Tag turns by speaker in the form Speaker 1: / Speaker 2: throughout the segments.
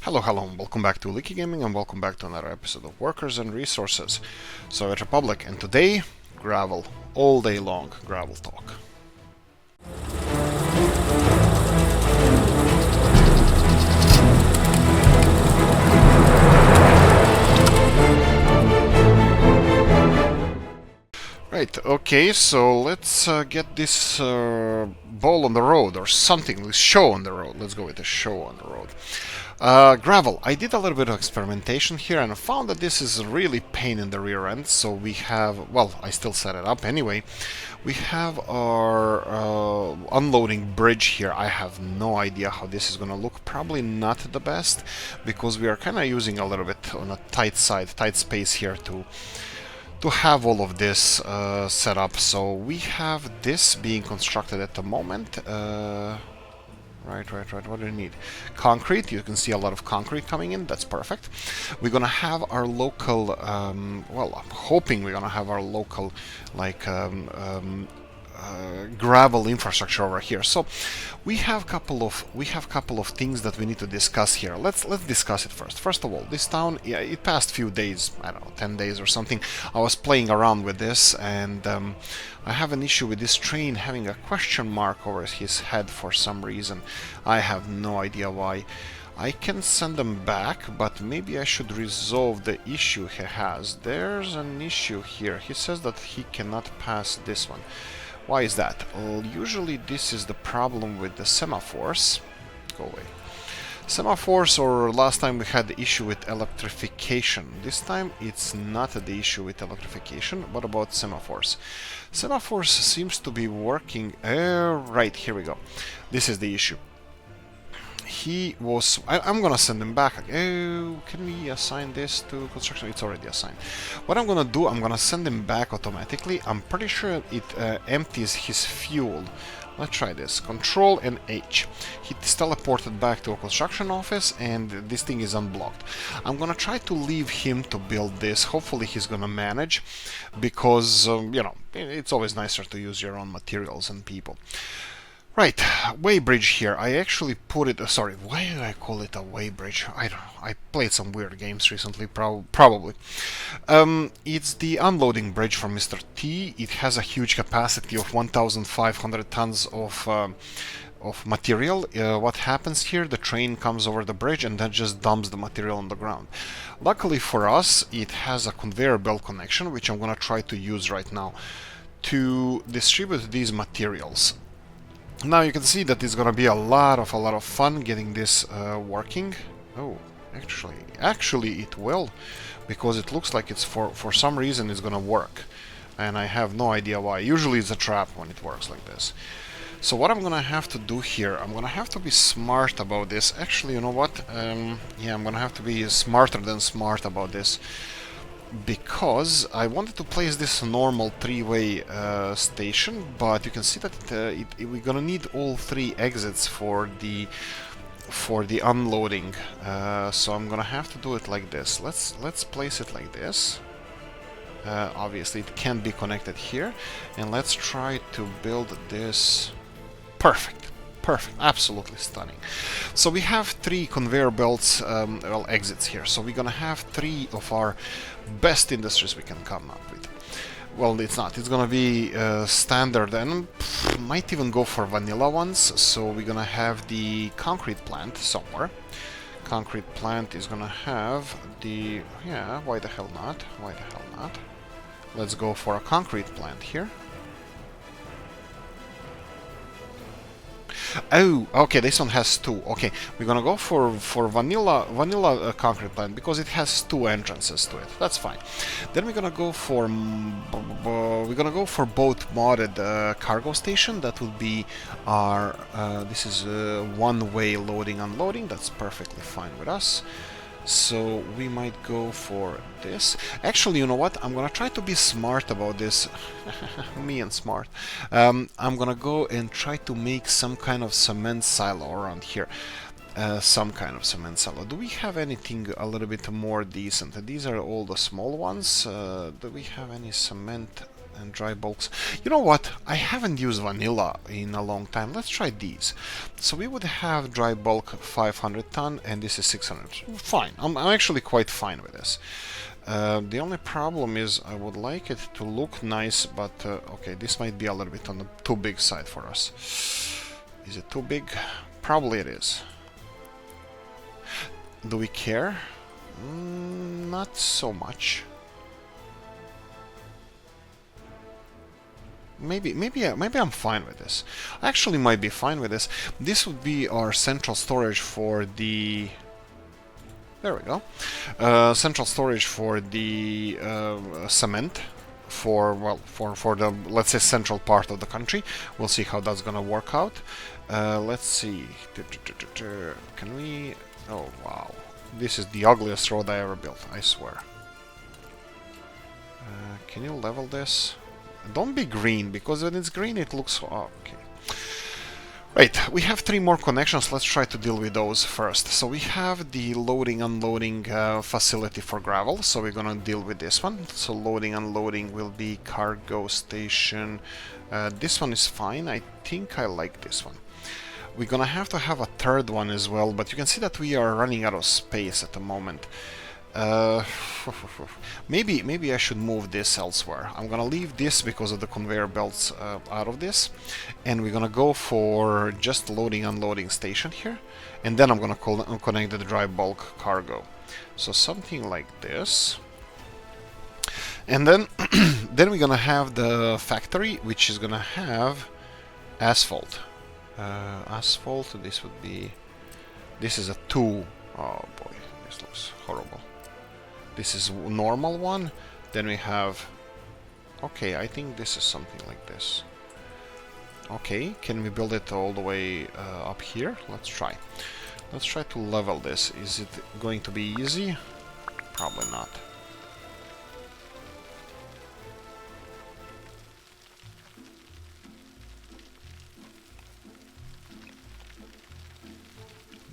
Speaker 1: Hello, and welcome back to Oolykee Gaming, and welcome back to another episode of Workers and Resources, Soviet Republic, and today, gravel. All day long, gravel talk. Right, okay, so let's get this ball on the road, or something, this show on the road. Let's go with the show on the road. Gravel. I did a little bit of experimentation here and I found that this is really pain in the rear end. So we have, well, I still set it up anyway. We have our unloading bridge here. I have no idea how this is going to look. Probably not the best because we are kind of using a little bit on a tight space here to have all of this set up. So we have this being constructed at the moment. Right. What do you need? Concrete. You can see a lot of concrete coming in. That's perfect. We're gonna have our local. Well, I'm hoping we're gonna have our local, like, gravel infrastructure over here. So we have couple of things that we need to discuss here. Let's discuss it first. First of all, this town, yeah, it passed few days, I don't know, 10 days or something. I was playing around with this and I have an issue with this train having a question mark over his head for some reason. I have no idea why. I can send him back, but maybe I should resolve the issue he has. There's an issue here. He says that he cannot pass this one. Why is that? Well, usually this is the problem with the semaphores. Go away. Semaphores, or last time we had the issue with electrification. This time it's not the issue with electrification, but about semaphores. Semaphores seems to be working. Right, here we go. This is the issue. He was... I'm gonna send him back. Oh, can we assign this to construction? It's already assigned. What I'm gonna do, I'm gonna send him back automatically. I'm pretty sure it empties his fuel. Let's try this. Control and H. He's teleported back to a construction office and this thing is unblocked. I'm gonna try to leave him to build this. Hopefully he's gonna manage because, you know, it's always nicer to use your own materials and people. Right, weighbridge here. I actually put it... sorry, why do I call it a weighbridge? I don't know. I played some weird games recently, probably. It's the unloading bridge from Mr. T. It has a huge capacity of 1,500 tons of material. What happens here? The train comes over the bridge and then just dumps the material on the ground. Luckily for us, it has a conveyor belt connection, which I'm gonna try to use right now to distribute these materials. Now you can see that it's gonna be a lot of fun getting this working. Oh, actually it will, because it looks like it's for some reason it's gonna work, and I have no idea why. Usually it's a trap when it works like this. So what I'm gonna have to do here, I'm gonna have to be smart about this. Actually, you know what? Yeah, I'm gonna have to be smarter than smart about this, because I wanted to place this normal three-way station, but you can see that we're gonna need all three exits for the unloading. So I'm gonna have to do it like this. Let's place it like this. Obviously, it can't be connected here, and let's try to build this. Perfect. Perfect, absolutely stunning. So we have three conveyor belts, well, exits here. So we're gonna have three of our best industries we can come up with. Well, it's not. It's gonna be standard, and might even go for vanilla ones. So we're gonna have the concrete plant somewhere. Concrete plant is gonna have the... yeah, why the hell not? Why the hell not? Let's go for a concrete plant here. Oh, okay, this one has two. Okay, we're gonna go for vanilla concrete plant because it has two entrances to it. That's fine. Then we're gonna go for both modded cargo station. That would be our this is one-way loading unloading. That's perfectly fine with us. So we might go for this. Actually, you know what? I'm gonna try to be smart about this. Me and smart. I'm gonna go and try to make some kind of cement silo around here. Some kind of cement silo. Do we have anything a little bit more decent? These are all the small ones. Do we have any cement and dry bulks. You know what? I haven't used vanilla in a long time. Let's try these. So we would have dry bulk 500 ton, and this is 600. Fine. I'm actually quite fine with this. The only problem is I would like it to look nice, but okay, this might be a little bit on the too big side for us. Is it too big? Probably it is. Do we care? Not so much. Maybe I'm fine with this. I actually might be fine with this. This would be our central storage for the... There we go. Central storage for the cement. For, well, for the, let's say, central part of the country. We'll see how that's gonna work out. Let's see. Can we... Oh, wow. This is the ugliest road I ever built, I swear. Can you level this? Don't be green, because when it's green it looks... Oh, okay. Right, we have 3 more connections. Let's try to deal with those first. So we have the loading unloading facility for gravel, so we're gonna deal with this one. So loading unloading will be cargo station. This one is fine. I think I like this one. We're gonna have to have a third one as well, but you can see that we are running out of space at the moment. Maybe I should move this elsewhere. I'm gonna leave this because of the conveyor belts out of this, and we're gonna go for just loading unloading station here, and then I'm gonna connect the dry bulk cargo. So something like this, and then then we're gonna have the factory, which is gonna have asphalt. Asphalt. This would be. This is a 2. Oh boy, this looks horrible. This is normal one. Then we have... Okay, I think this is something like this. Okay, can we build it all the way up here? Let's try. Let's try to level this. Is it going to be easy? Probably not.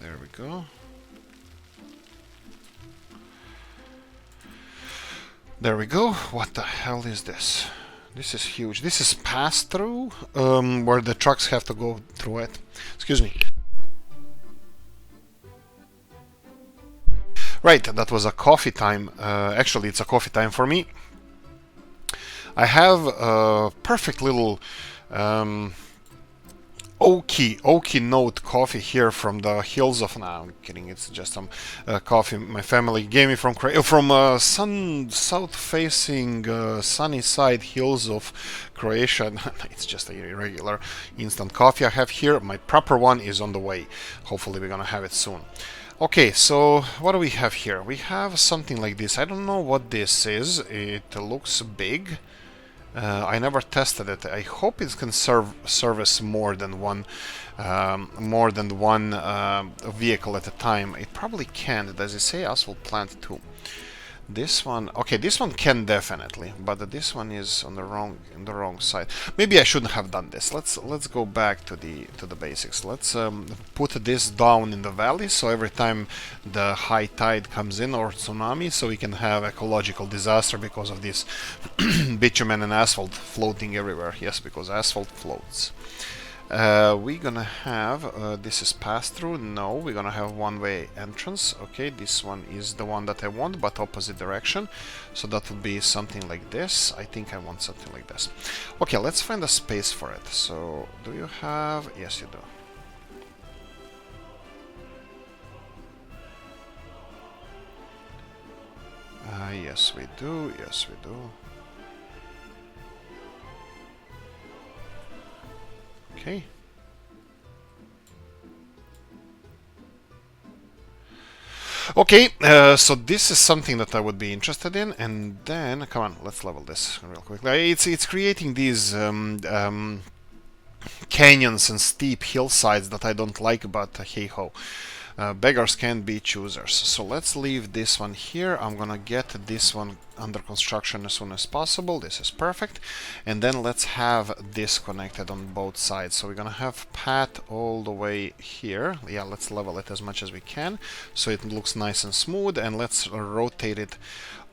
Speaker 1: There we go. There we go. What the hell is this? This is huge. This is pass-through, where the trucks have to go through it. Excuse me. Right, that was a coffee time. Actually, it's a coffee time for me. I have a perfect little Oolykee note coffee here from the hills of... Nah, I'm kidding. It's just some coffee my family gave me from south-facing sunny side hills of Croatia. It's just a regular instant coffee I have here. My proper one is on the way. Hopefully we're gonna have it soon. Okay, so what do we have here? We have something like this. I don't know what this is. It looks big. I never tested it. I hope it can service more than one vehicle at a time. It probably can. Does it say asphalt plant 2? This one, okay, this one can definitely, but this one is on the wrong side. Maybe I shouldn't have done this. Let's go back to the basics. Let's put this down in the valley, so every time the high tide comes in or tsunami, so we can have ecological disaster because of this bitumen and asphalt floating everywhere. Yes, because asphalt floats. We're gonna have this is pass-through. No, we're gonna have one-way entrance. Okay, this one is the one that I want, but opposite direction, so that would be something like this. I think I want something like this. Okay, let's find a space for it. So do you have... Yes, you do. Yes, we do. Yes, we do. Okay. Okay, so this is something that I would be interested in, and then come on, let's level this real quickly. It's creating these canyons and steep hillsides that I don't like, but hey ho. Beggars can't be choosers. So let's leave this one here. I'm gonna get this one under construction as soon as possible. This is perfect. And then let's have this connected on both sides. So we're gonna have path all the way here. Yeah, let's level it as much as we can so it looks nice and smooth, and let's rotate it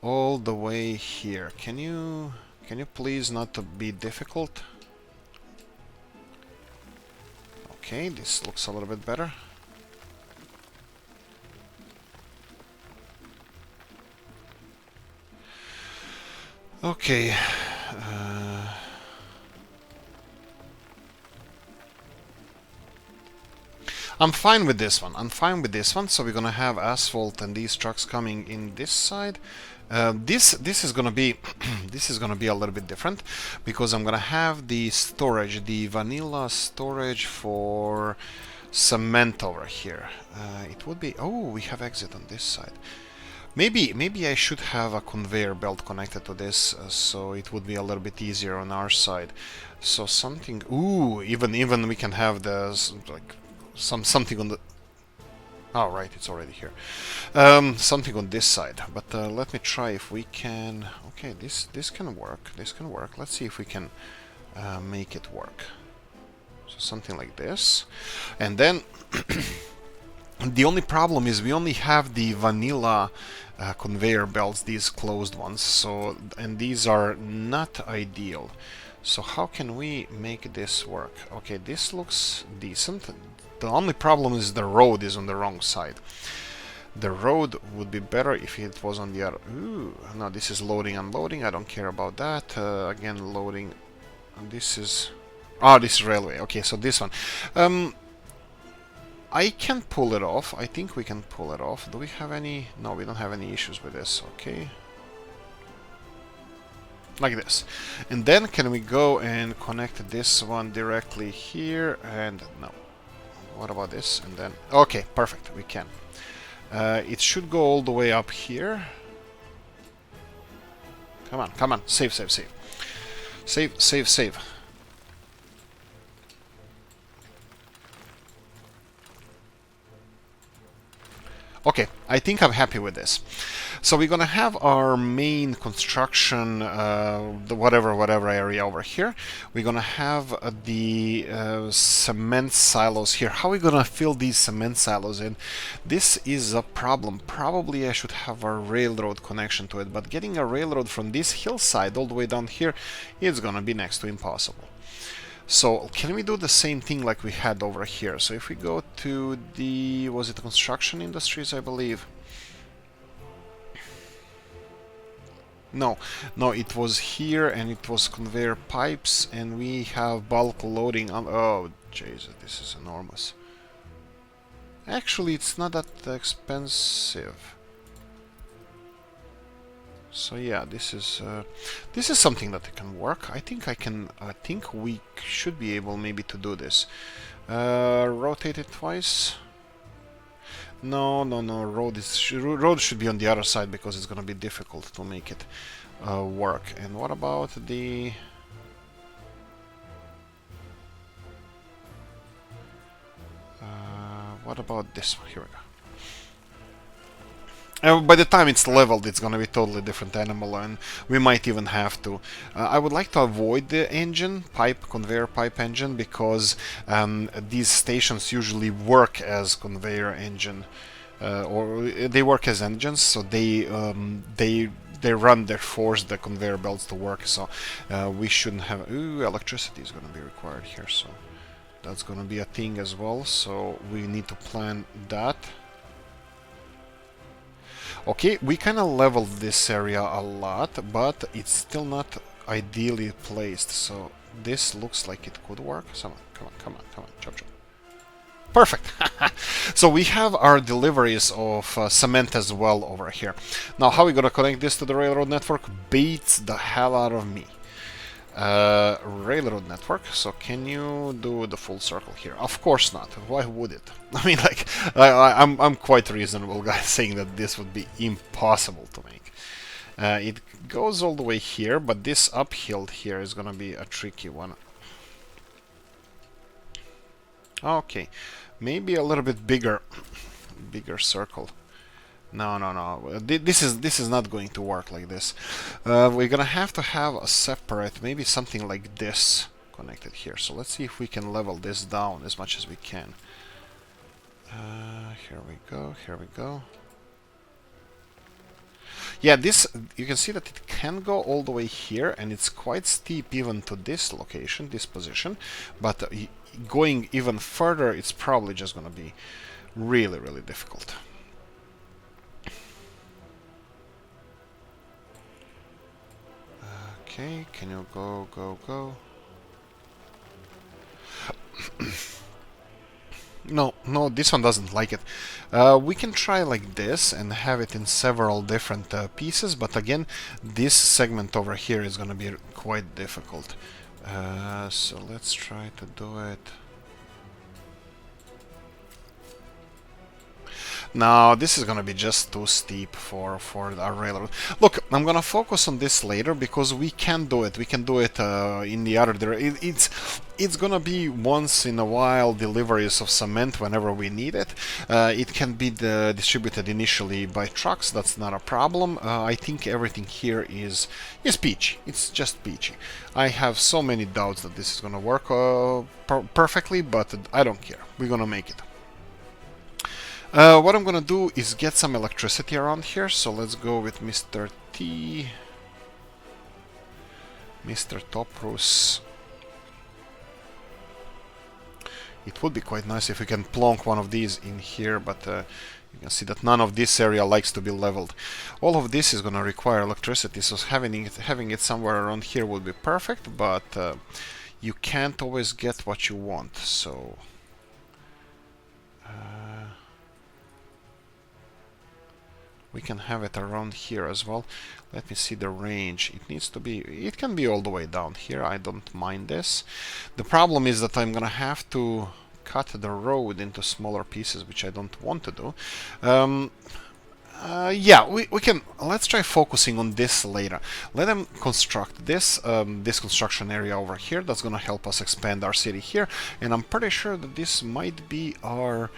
Speaker 1: all the way here. Can you can you please not to be difficult? Okay, this looks a little bit better. Okay. I'm fine with this one. I'm fine with this one. So we're gonna have asphalt and these trucks coming in this side. This is gonna be this is gonna be a little bit different because I'm gonna have the storage, the vanilla storage for cement over here. It would be, oh, we have exit on this side. Maybe I should have a conveyor belt connected to this, so it would be a little bit easier on our side. So something, ooh, even we can have the like something on the. Oh, right, it's already here. Something on this side, but let me try if we can. Okay, this can work. This can work. Let's see if we can make it work. So something like this, and then. The only problem is we only have the vanilla conveyor belts, these closed ones, so, and these are not ideal. So how can we make this work? Okay, this looks decent. The only problem is the road is on the wrong side. The road would be better if it was on the other. Ooh, no, this is loading, unloading. I don't care about that. Again, loading. This is. Oh, this is railway. Okay, so this one. I can pull it off. I think we can pull it off. Do we have any? No, we don't have any issues with this. Okay. Like this. And then can we go and connect this one directly here? And no. What about this? And then... Okay, perfect. We can. It should go all the way up here. Come on, come on. Save, save, save. Save, save, save. Okay, I think I'm happy with this. So we're gonna have our main construction, the whatever area over here. We're gonna have the cement silos here. How are we gonna fill these cement silos in? This is a problem. Probably I should have a railroad connection to it, but getting a railroad from this hillside all the way down here is gonna be next to impossible. So can we do the same thing like we had over here? So if we go to the, was it construction industries, I believe? No, it was here and it was conveyor pipes and we have bulk loading on. Oh, Jesus, this is enormous. Actually, it's not that expensive. So yeah, this is something that can work. I think we should be able maybe to do this. Rotate it twice. No. Road should be on the other side because it's gonna be difficult to make it work. And what about the? What about this one? Here we go. By the time it's leveled, it's gonna be a totally different animal, and we might even have to. I would like to avoid the engine, conveyor pipe engine, because these stations usually work as conveyor engine, or they work as engines, so they run, they force the conveyor belts to work. So we shouldn't have. Ooh, electricity is gonna be required here, so that's gonna be a thing as well. So we need to plan that. Okay, we kind of leveled this area a lot, but it's still not ideally placed, so this looks like it could work. Come on, chop chop. Perfect! So we have our deliveries of cement as well over here. Now, how are we gonna connect this to the railroad network? Beats the hell out of me. Railroad network, so can you do the full circle here? Of course not. Why would it? I mean, like, I'm quite reasonable guy saying that this would be impossible to make. It goes all the way here, but this uphill here is gonna be a tricky one. Okay, maybe a little bit bigger circle. No. This is not going to work like this. We're gonna have to have a separate, maybe something like this connected here. So let's see if we can level this down as much as we can. Here we go. Yeah, this, you can see that it can go all the way here, and it's quite steep even to this location, this position, but going even further, it's probably just going to be really, really difficult. Okay, can you go, go, go? No, no, this one doesn't like it. We can try like this and have it in several different pieces, but again, this segment over here is going to be quite difficult. So let's try to do it. No, this is gonna be just too steep for our railroad. Look, I'm gonna focus on this later because we can do it. We can do it in the other direction. It's gonna be once in a while deliveries of cement whenever we need it. It can be distributed initially by trucks. That's not a problem. I think everything here is peachy. It's just peachy. I have so many doubts that this is gonna work perfectly, but I don't care. We're gonna make it. What I'm gonna do is get some electricity around here, so let's go with Mr. T. Mr. Toprus. It would be quite nice if we can plonk one of these in here, but you can see that none of this area likes to be leveled. All of this is gonna require electricity, so having it somewhere around here would be perfect, but you can't always get what you want, so... we can have it around here as well. Let me see the range. It needs to be... it can be all the way down here. I don't mind this. The problem is that I'm gonna have to cut the road into smaller pieces, which I don't want to do. Yeah, we can... let's try focusing on this later. Let them construct this this construction area over here. That's gonna help us expand our city here. And I'm pretty sure that this might be our...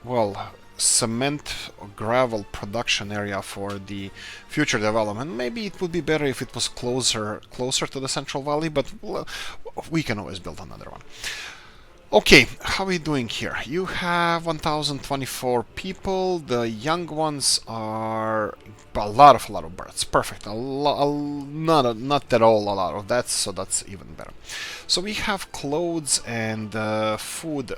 Speaker 1: well... cement or gravel production area for the future development. Maybe it would be better if it was closer to the Central Valley, but well, we can always build another one. Okay, how are we doing here? You have 1024 people. The young ones are a lot of birds. Perfect. Not at all a lot of that, so that's even better. So we have clothes and food.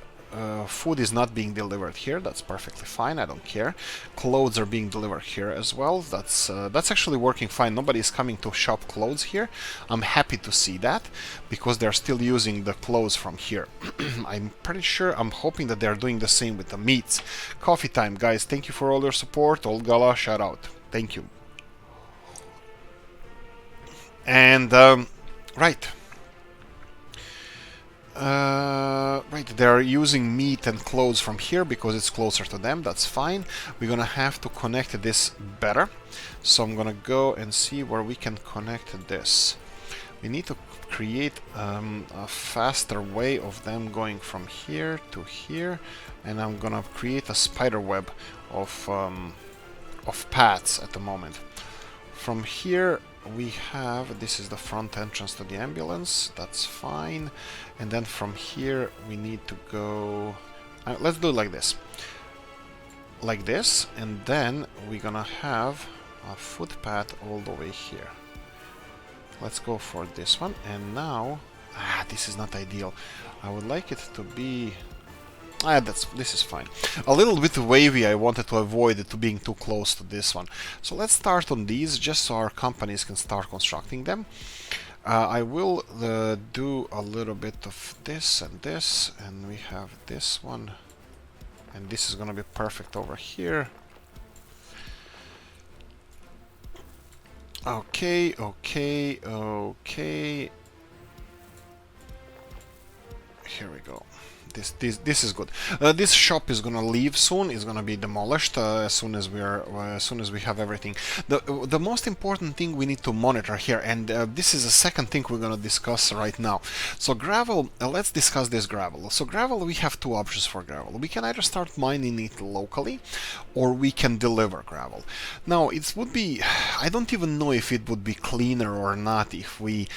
Speaker 1: Food is not being delivered here. That's perfectly fine. I don't care. Clothes are being delivered here as well. That's actually working fine. Nobody is coming to shop clothes here. I'm happy to see that because they're still using the clothes from here. I'm pretty sure. I'm hoping that they're doing the same with the meats. Coffee time, guys. Thank you for all your support. Old Gala, shout out. Thank you. And right. Right, they're using meat and clothes from here because it's closer to them. That's fine. We're gonna have to connect this better. So I'm gonna go and see where we can connect this. We need to create a faster way of them going from here to here, and I'm gonna create a spider web of paths at the moment. From here we have, this is the front entrance to the ambulance, that's fine, and then from here we need to go, let's do it like this, and then we're gonna have a footpath all the way here. Let's go for this one, and now, this is not ideal. I would like it to be... this is fine. A little bit wavy. I wanted to avoid it being too close to this one. So let's start on these, just so our companies can start constructing them. I will do a little bit of this, and we have this one. And this is gonna be perfect over here. Okay. Here we go. This is good. This shop is gonna leave soon. It's gonna be demolished as soon as we have everything. The most important thing we need to monitor here, and this is the second thing we're gonna discuss right now. So gravel. Let's discuss this gravel. So gravel, we have two options for gravel. We can either start mining it locally, or we can deliver gravel. Now it would be. I don't even know if it would be cleaner or not if we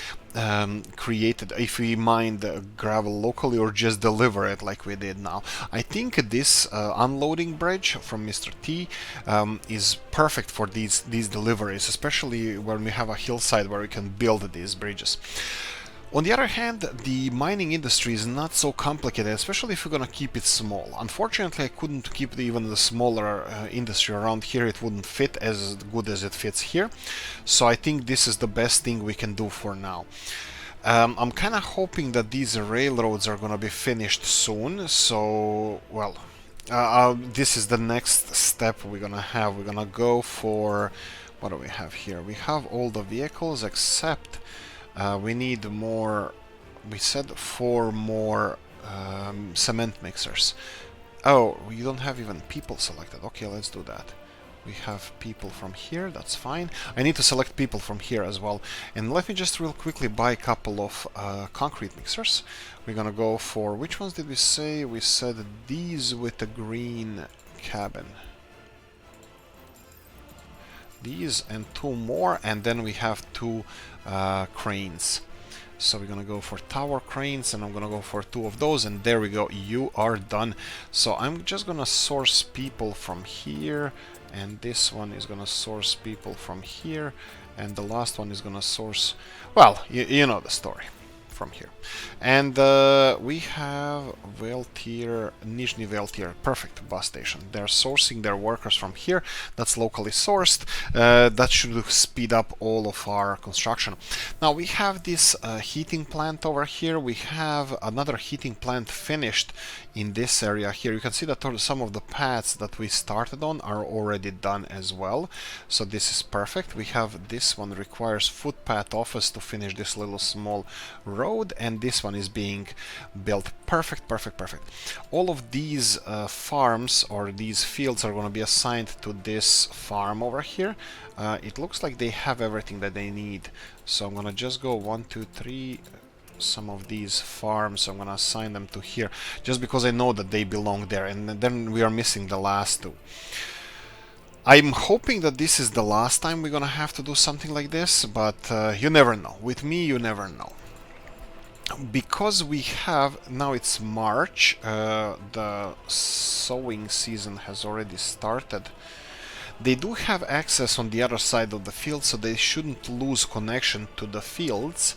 Speaker 1: mine the gravel locally or just deliver it like we did now. I think this unloading bridge from Mr. T is perfect for these deliveries, especially when we have a hillside where we can build these bridges. On the other hand, the mining industry is not so complicated, especially if you're gonna keep it small. Unfortunately, I couldn't keep even the smaller industry around here. It wouldn't fit as good as it fits here. So I think this is the best thing we can do for now. I'm kind of hoping that these railroads are gonna be finished soon. So, well, this is the next step we're gonna have. We're gonna go for... what do we have here? We have all the vehicles except... we need more, we said 4 more cement mixers. Oh, we don't have even people selected. Okay, let's do that. We have people from here, that's fine. I need to select people from here as well. And let me just real quickly buy a couple of concrete mixers. We're gonna go for, which ones did we say? We said these with the green cabin. These and 2 more, and then we have 2 cranes. So we're gonna go for tower cranes, and I'm gonna go for 2 of those, and there we go, you are done. So I'm just gonna source people from here, and this one is gonna source people from here, and the last one is gonna source, well, you know the story, from here. And we have Veltir, Nizhny Veltir, perfect bus station. They're sourcing their workers from here. That's locally sourced. That should speed up all of our construction. Now we have this heating plant over here. We have another heating plant finished in this area here. You can see that some of the paths that we started on are already done as well. So this is perfect. We have this one requires footpath office to finish this little small road, and this one is being built. Perfect, perfect, perfect. All of these farms or these fields are going to be assigned to this farm over here. It looks like they have everything that they need. So I'm going to just go 1, 2, 3. Some of these farms, I'm going to assign them to here, just because I know that they belong there, and then we are missing the last 2. I'm hoping that this is the last time we're going to have to do something like this, but you never know. With me, you never know. Because we have, now it's March, the sowing season has already started. They do have access on the other side of the field, so they shouldn't lose connection to the fields.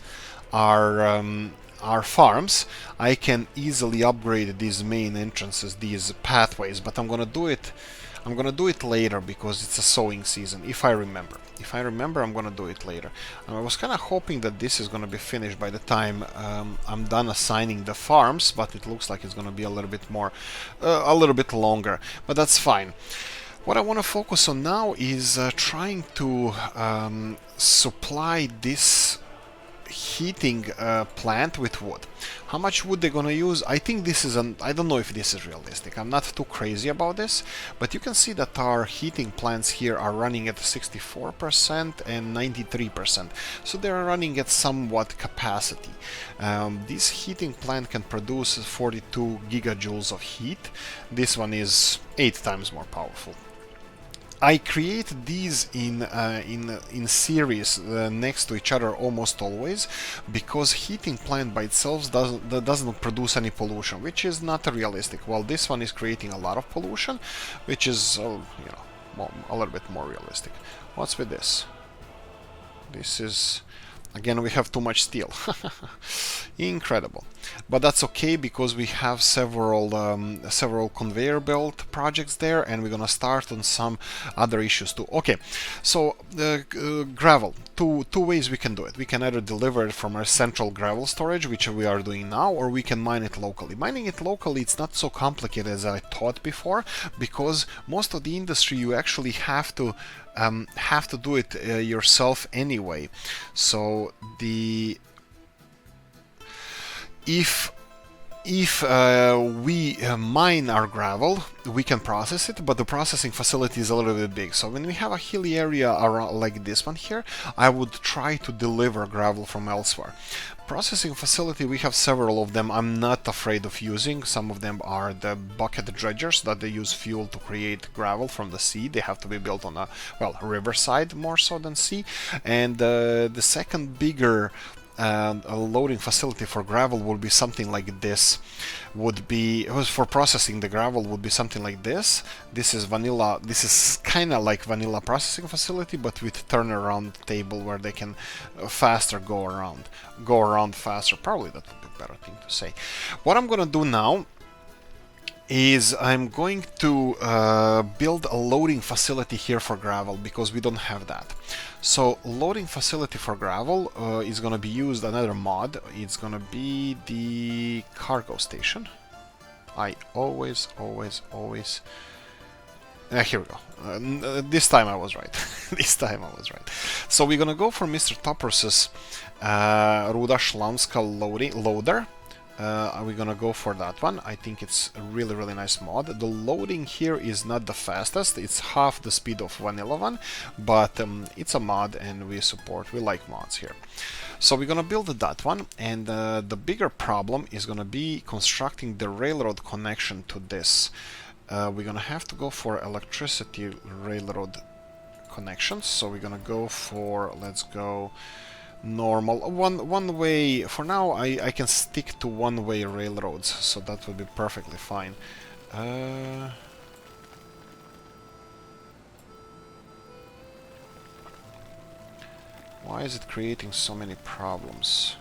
Speaker 1: Our farms. I can easily upgrade these main entrances, these pathways, but I'm gonna do it later because it's a sowing season, if I remember. If I remember, I'm gonna do it later. And I was kind of hoping that this is gonna be finished by the time I'm done assigning the farms, but it looks like it's gonna be a little bit more, a little bit longer, but that's fine. What I want to focus on now is trying to supply this heating plant with wood. How much wood they're gonna use? I think this is I don't know if this is realistic. I'm not too crazy about this, but you can see that our heating plants here are running at 64% and 93%, so they're running at somewhat capacity. This heating plant can produce 42 gigajoules of heat. This one is 8 times more powerful. I create these in series next to each other almost always, because heating plant by itself doesn't produce any pollution, which is not realistic. While this one is creating a lot of pollution, which is you know, a little bit more realistic. What's with this? This is, again, we have too much steel. Incredible. But that's okay, because we have several conveyor belt projects there, and we're gonna start on some other issues too. Okay, so gravel. Two ways we can do it. We can either deliver it from our central gravel storage, which we are doing now, or we can mine it locally. Mining it locally, it's not so complicated as I thought before, because most of the industry you actually have to do it yourself anyway. So if we mine our gravel, we can process it, but the processing facility is a little bit big. So when we have a hilly area around like this one here, I would try to deliver gravel from elsewhere. Processing facility, we have several of them. I'm not afraid of using. Some of them are the bucket dredgers that they use fuel to create gravel from the sea. They have to be built on a, well, riverside more so than sea. And the second bigger and a loading facility for gravel would be something like this. Would be for processing the gravel would be something like this. This is vanilla. This is kind of like vanilla processing facility, but with turnaround table where they can faster go around faster. Probably that would be a better thing to say. What I'm gonna do now is I'm going to build a loading facility here for gravel because we don't have that. So loading facility for gravel is going to be used another mod. It's going to be the cargo station. I always here we go. This time I was right. This time I was right. So we're going to go for Mr. Toppers's Ruda Šlamska loader. We're gonna go for that one. I think it's a really nice mod. The loading here is not the fastest. It's half the speed of vanilla one, but it's a mod and we like mods here. So we're gonna build that one, and the bigger problem is gonna be constructing the railroad connection to this. We're gonna have to go for electricity railroad connections. So we're gonna go for, let's go normal one way. For now I can stick to one-way railroads, so that would be perfectly fine. Why is it creating so many problems?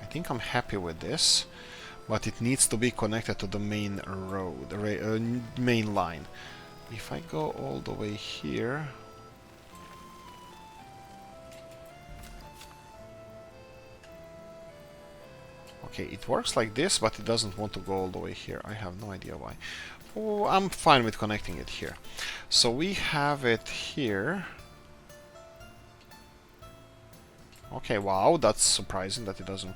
Speaker 1: I think I'm happy with this, but it needs to be connected to the main road, main line. If I go all the way here, okay, it works like this, but it doesn't want to go all the way here. I have no idea why. Oh, I'm fine with connecting it here. So we have it here. Okay, wow, that's surprising that it doesn't...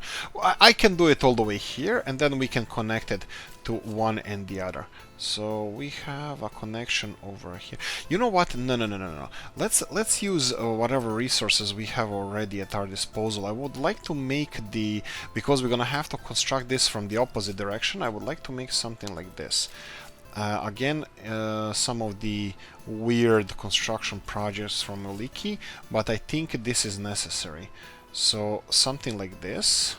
Speaker 1: I can do it all the way here, and then we can connect it to one and the other. So we have a connection over here. You know what? No. Let's use whatever resources we have already at our disposal. I would like to make because we're gonna have to construct this from the opposite direction, I would like to make something like this. Again, some of the weird construction projects from Oolykee, but I think this is necessary. So something like this.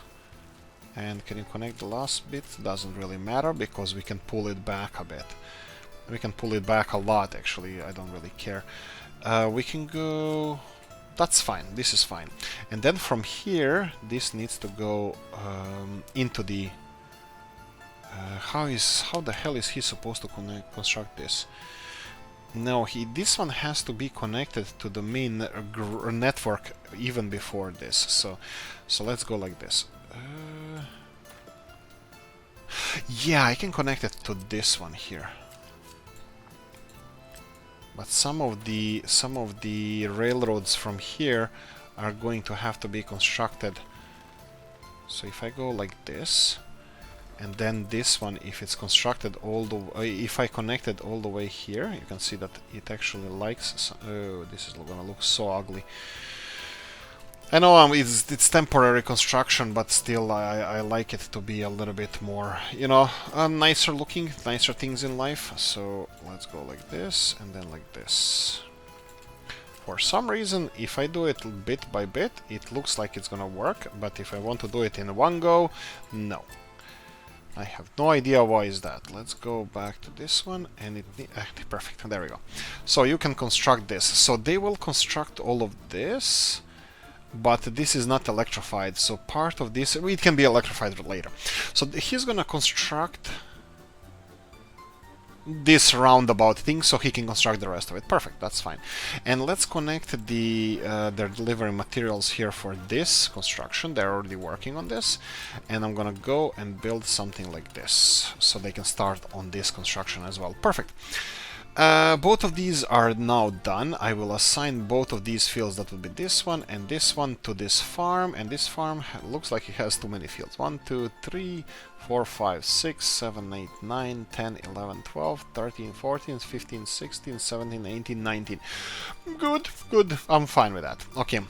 Speaker 1: And can you connect the last bit? Doesn't really matter because we can pull it back a bit. We can pull it back a lot, actually. I don't really care. We can go... That's fine. This is fine. And then from here, this needs to go into the... how the hell is he supposed to construct this? No, this one has to be connected to the main network even before this. So let's go like this. Yeah, I can connect it to this one here. But some of the railroads from here are going to have to be constructed. So if I go like this, and then this one, if it's constructed if I connect it all the way here, you can see that it actually likes... Oh, this is gonna look so ugly. I know it's temporary construction, but still I like it to be a little bit more, you know, nicer looking, nicer things in life. So let's go like this, and then like this. For some reason, if I do it bit by bit, it looks like it's gonna work, but if I want to do it in one go, no. I have no idea why is that. Let's go back to this one, and perfect, there we go. So you can construct this. So they will construct all of this, but this is not electrified, so part of this, it can be electrified later. So he's gonna construct this roundabout thing so he can construct the rest of it. Perfect, that's fine. And let's connect their delivery materials here for this construction. They're already working on this, and I'm gonna go and build something like this so they can start on this construction as well. Perfect. Both of these are now done. I will assign both of these fields, that will be this one and this one, to this farm, and this farm looks like it has too many fields. 1, 2, 3, 4, 5, 6, 7, 8, 9, 10, 11, 12, 13, 14, 15, 16, 17, 18, 19. Good, I'm fine with that. Okay,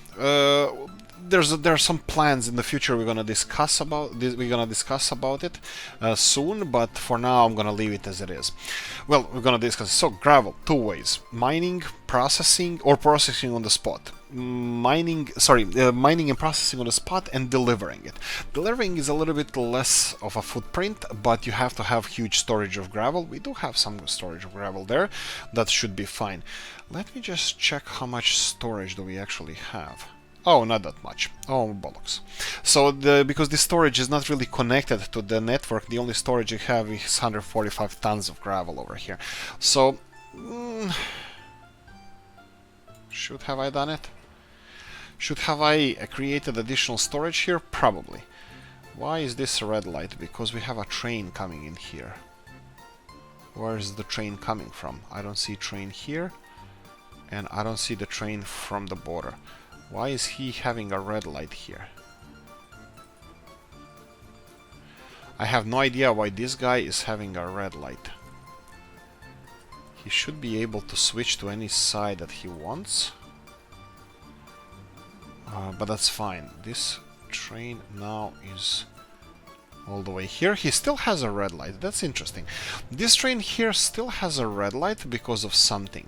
Speaker 1: there are some plans in the future we're gonna discuss about this. We're gonna discuss about it soon, but for now I'm gonna leave it as it is. Well, we're gonna discuss. So gravel, two ways: mining, processing, or processing on the spot. mining and processing on the spot and delivering it. Delivering is a little bit less of a footprint, but you have to have huge storage of gravel. We do have some storage of gravel there. That should be fine. Let me just check how much storage do we actually have. Oh, not that much. Oh, bollocks. So, because the storage is not really connected to the network, the only storage you have is 145 tons of gravel over here. So, should have I done it? Should have I created additional storage here? Probably. Why is this a red light? Because we have a train coming in here. Where is the train coming from? I don't see train here, and I don't see the train from the border. Why is he having a red light here? I have no idea why this guy is having a red light. He should be able to switch to any side that he wants. But that's fine. This train now is all the way here. He still has a red light. That's interesting. This train here still has a red light because of something.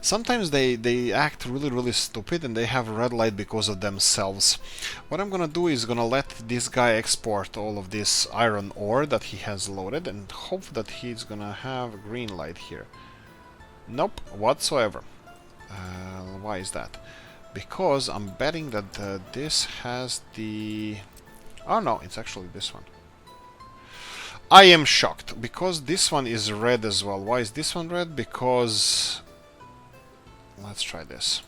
Speaker 1: Sometimes they act really stupid and they have a red light because of themselves. What I'm gonna do is gonna let this guy export all of this iron ore that he has loaded and hope that he's gonna have a green light here. Nope, whatsoever. Why is that? Because I'm betting that this has the... Oh no, it's actually this one. I am shocked, because this one is red as well. Why is this one red? Because... Let's try this.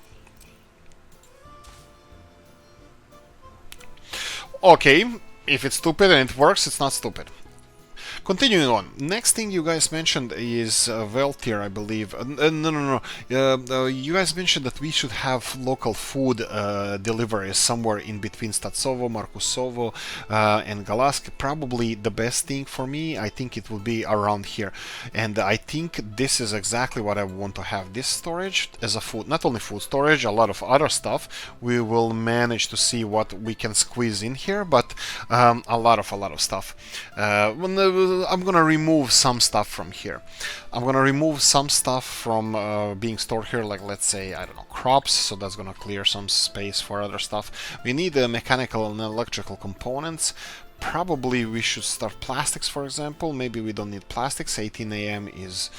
Speaker 1: Okay, if it's stupid and it works, it's not stupid. Continuing on, next thing you guys mentioned is Veltier, I believe. No. You guys mentioned that we should have local food deliveries somewhere in between Statsovo, Markusovo, and Galask. Probably the best thing for me, I think it will be around here. And I think this is exactly what I want to have. This storage as a food, not only food storage, a lot of other stuff. We will manage to see what we can squeeze in here, but a lot of stuff. I'm gonna remove some stuff from here. I'm gonna remove some stuff from being stored here, like let's say, I don't know, crops, so that's gonna clear some space for other stuff. We need mechanical and electrical components. Probably we should start plastics, for example. Maybe we don't need plastics. 18 AM is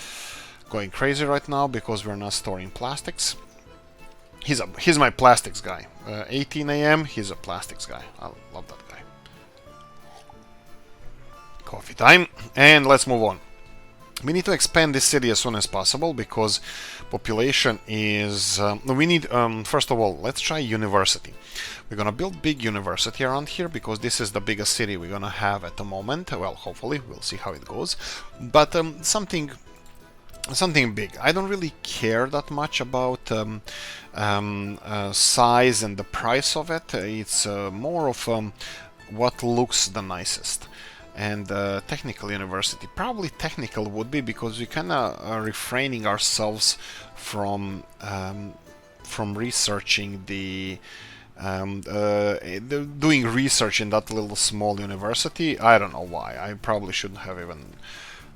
Speaker 1: going crazy right now because we're not storing plastics. He's my plastics guy. 18 AM, he's a plastics guy. I love that guy. Coffee time, and let's move on. We need to expand this city as soon as possible because population is... we need, first of all, let's try university. We're gonna build big university around here because this is the biggest city we're gonna have at the moment. Well, hopefully, we'll see how it goes. But something big. I don't really care that much about size and the price of it. It's more of what looks the nicest. And technical university, probably technical would be, because we kind of refraining ourselves from researching doing research in that little small university. I don't know why. I probably shouldn't have even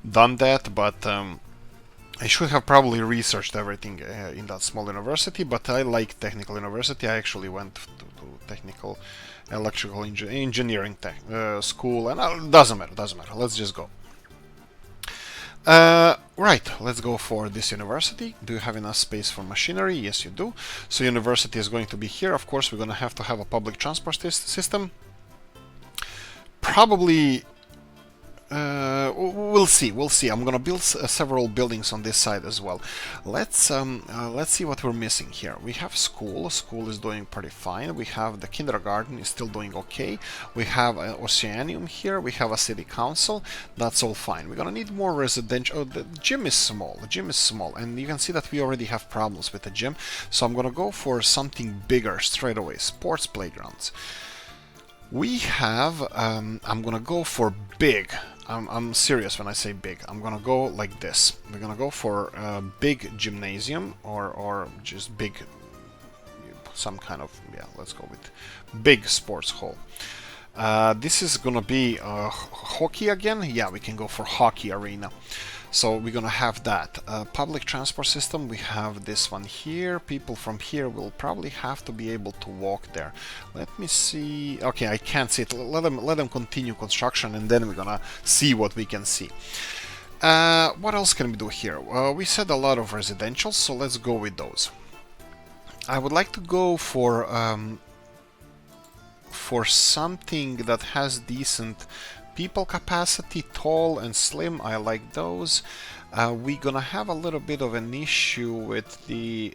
Speaker 1: done that, but I should have probably researched everything in that small university. But I like technical university. I actually went to technical electrical engineering school, and doesn't matter. Let's just go. Right, let's go for this university. Do you have enough space for machinery? Yes, you do. So university is going to be here. Of course, we're going to have a public transport system. Probably... we'll see. I'm gonna build several buildings on this side as well. Let's see what we're missing here. We have school. School is doing pretty fine. We have the kindergarten is still doing okay. We have an Oceanium here. We have a city council. That's all fine. We're gonna need more residential. Oh, the gym is small. And you can see that we already have problems with the gym. So I'm gonna go for something bigger straight away. Sports playgrounds. We have, I'm gonna go for big. I'm serious when I say big. I'm gonna go like this. We're gonna go for a big gymnasium or just big, some kind of, yeah, let's go with big sports hall. This is gonna be hockey again. Yeah, we can go for hockey arena. So we're gonna have that. Public transport system, we have this one here. People from here will probably have to be able to walk there. Let me see. Okay, I can't see it. Let them continue construction, and then we're gonna see what we can see. What else can we do here? We said a lot of residential, so let's go with those. I would like to go for something that has decent people capacity, tall and slim. I like those. We're gonna have a little bit of an issue with the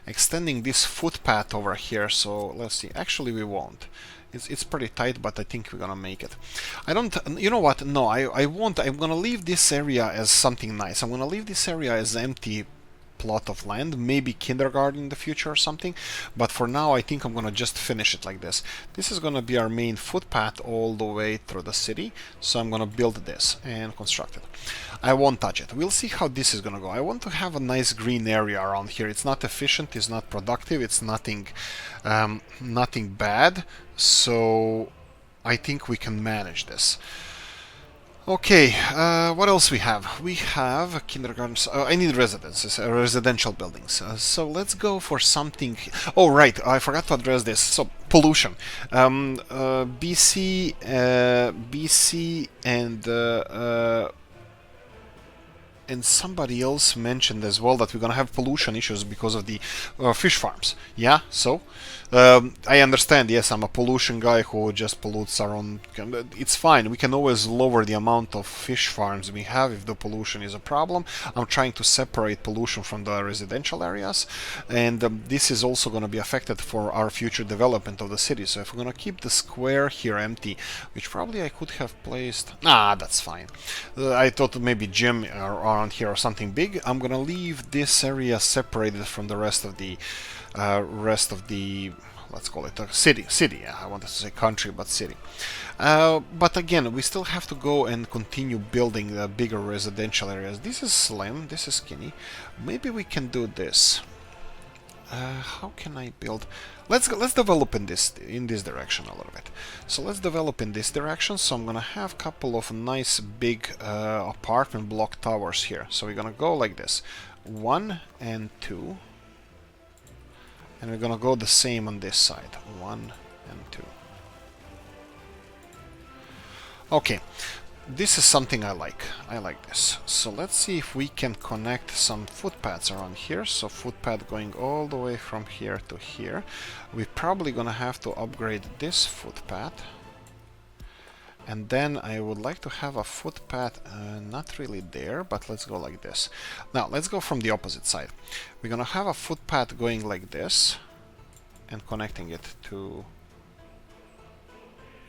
Speaker 1: extending this footpath over here, so let's see. Actually, we won't. It's pretty tight, but I think we're gonna make it. I don't... You know what? No, I won't. I'm gonna leave this area as something nice. I'm gonna leave this area as empty plot of land, maybe kindergarten in the future or something, but for now I think I'm gonna just finish it like this. This is gonna be our main footpath all the way through the city, so I'm gonna build this and construct it. I won't touch it. We'll see how this is gonna go. I want to have a nice green area around here. It's not efficient, it's not productive, it's nothing nothing bad, so I think we can manage this. Okay, what else we have? We have kindergartens. I need residences, residential buildings. So let's go for something. Oh, right, I forgot to address this. So pollution. BC, and somebody else mentioned as well that we're gonna have pollution issues because of the fish farms. Yeah, so I understand. Yes, I'm a pollution guy who just pollutes our own. It's fine. We can always lower the amount of fish farms we have if the pollution is a problem. I'm trying to separate pollution from the residential areas, and this is also going to be affected for our future development of the city. So if we're going to keep the square here empty, which probably I could have placed. Ah, that's fine. I thought maybe gym around here or something big. I'm going to leave this area separated from the rest of the let's call it a city. Yeah, I wanted to say country, but city. But again, we still have to go and continue building the bigger residential areas. This is slim, this is skinny. Maybe we can do this. How can I build? Let's develop in this direction a little bit. So let's develop in this direction. So I'm gonna have a couple of nice big apartment block towers here. So we're gonna go like this, 1 and 2. And we're gonna go the same on this side, 1 and 2. Okay, this is something I like. I like this. So let's see if we can connect some footpaths around here. So footpath going all the way from here to here. We're probably gonna have to upgrade this footpath. And then I would like to have a footpath, not really there, but let's go like this. Now, let's go from the opposite side. We're gonna have a footpath going like this, and connecting it to...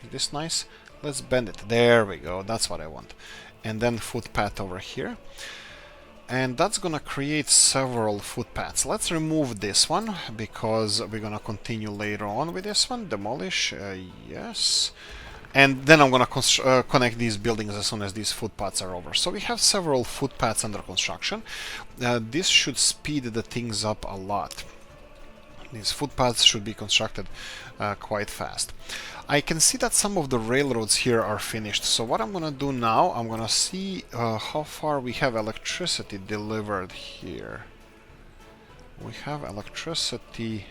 Speaker 1: Is this nice? Let's bend it. There we go, that's what I want. And then footpath over here. And that's gonna create several footpaths. Let's remove this one, because we're gonna continue later on with this one. Demolish, yes. And then I'm going to connect these buildings as soon as these footpaths are over. So we have several footpaths under construction. This should speed the things up a lot. These footpaths should be constructed quite fast. I can see that some of the railroads here are finished. So what I'm going to do now, I'm going to see how far we have electricity delivered here. We have electricity...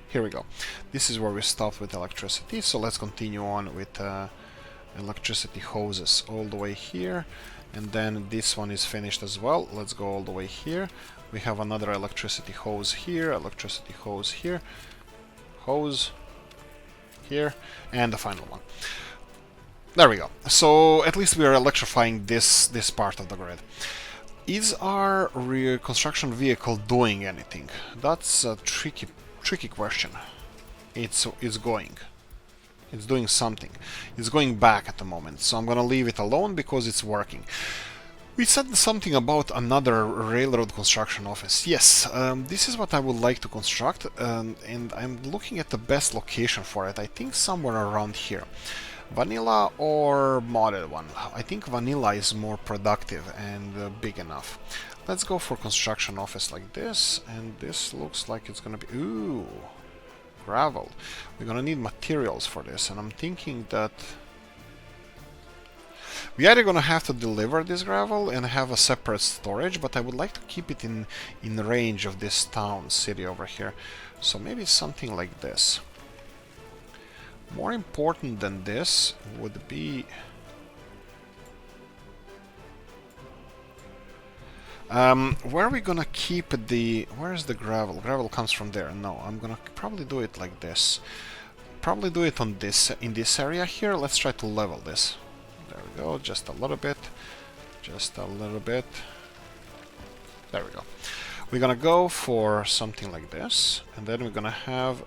Speaker 1: Here we go. This is where we stopped with electricity, so let's continue on with electricity hoses all the way here, and then this one is finished as well. Let's go all the way here. We have another electricity hose here, electricity hose here, hose here, and the final one. There we go. So at least we are electrifying this part of the grid. Is our construction vehicle doing anything? That's a tricky question. It's going. It's doing something. It's going back at the moment, so I'm gonna leave it alone because it's working. We said something about another railroad construction office. Yes, this is what I would like to construct, and I'm looking at the best location for it. I think somewhere around here. Vanilla or modded one? I think vanilla is more productive and big enough. Let's go for construction office like this, and this looks like it's gonna be... Ooh, gravel. We're gonna need materials for this, and I'm thinking that... We either gonna have to deliver this gravel and have a separate storage, but I would like to keep it in range of this town, city over here. So maybe something like this. More important than this would be... where are we gonna keep the... Where's the gravel? Gravel comes from there. No, I'm gonna probably do it like this. Probably do it on this, in this area here. Let's try to level this. There we go, just a little bit. Just a little bit. There we go. We're gonna go for something like this, and then we're gonna have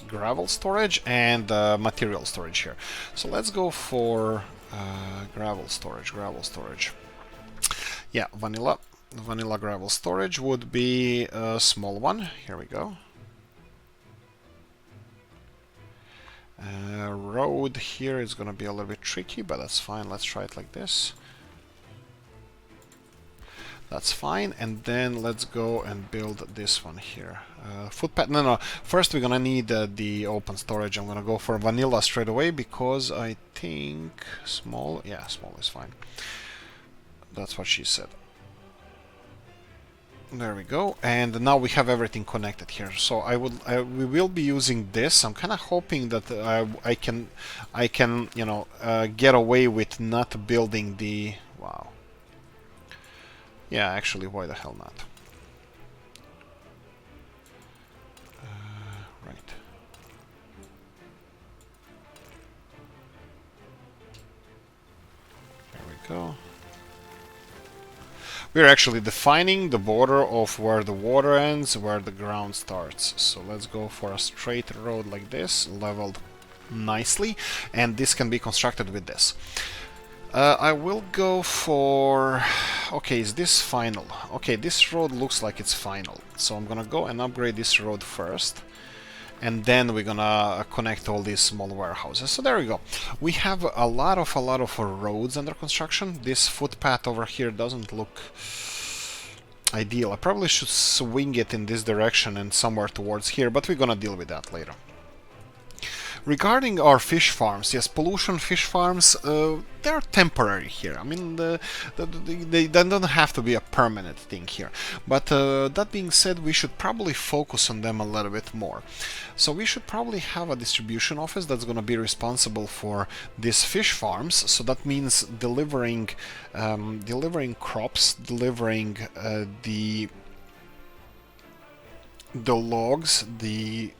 Speaker 1: gravel storage and material storage here. So let's go for gravel storage, Yeah, vanilla gravel storage would be a small one. Here we go. Road here is gonna be a little bit tricky, but that's fine. Let's try it like this. That's fine, and then let's go and build this one here. Footpath. No. First, we're gonna need the open storage. I'm gonna go for vanilla straight away because I think small. Yeah, small is fine. That's what she said. There we go, and now we have everything connected here. So we will be using this. I'm kind of hoping that I can, you know, get away with not building the... Wow. Yeah, actually, why the hell not? Right. There we go. We're actually defining the border of where the water ends, where the ground starts. So let's go for a straight road like this, leveled nicely, and this can be constructed with this. I will go for... Okay, is this final? Okay, this road looks like it's final. So I'm gonna go and upgrade this road first. And then we're gonna connect all these small warehouses. So there we go. We have a lot of roads under construction. This footpath over here doesn't look ideal. I probably should swing it in this direction and somewhere towards here, but we're gonna deal with that later. Regarding our fish farms, yes, pollution fish farms, they're temporary here. I mean, they don't have to be a permanent thing here. But that being said, we should probably focus on them a little bit more. So we should probably have a distribution office that's going to be responsible for these fish farms. So that means delivering crops, delivering the logs, the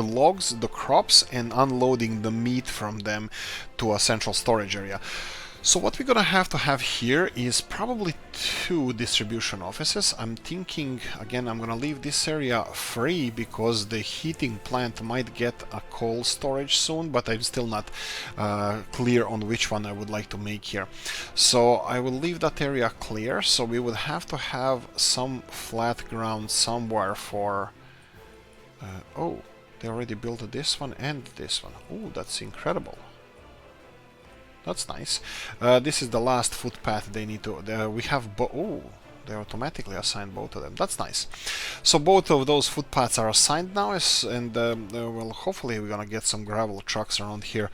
Speaker 1: logs, the crops, and unloading the meat from them to a central storage area. So what we're gonna have to have here is probably 2 distribution offices. I'm thinking, again, I'm gonna leave this area free because the heating plant might get a coal storage soon, but I'm still not clear on which one I would like to make here. So I will leave that area clear, so we would have to have some flat ground somewhere for... oh, they already built this one and this one. Oh, that's incredible. That's nice. This is the last footpath they need to... we have... oh, they automatically assigned both of them. That's nice. So both of those footpaths are assigned now, and well, hopefully we're gonna get some gravel trucks around here.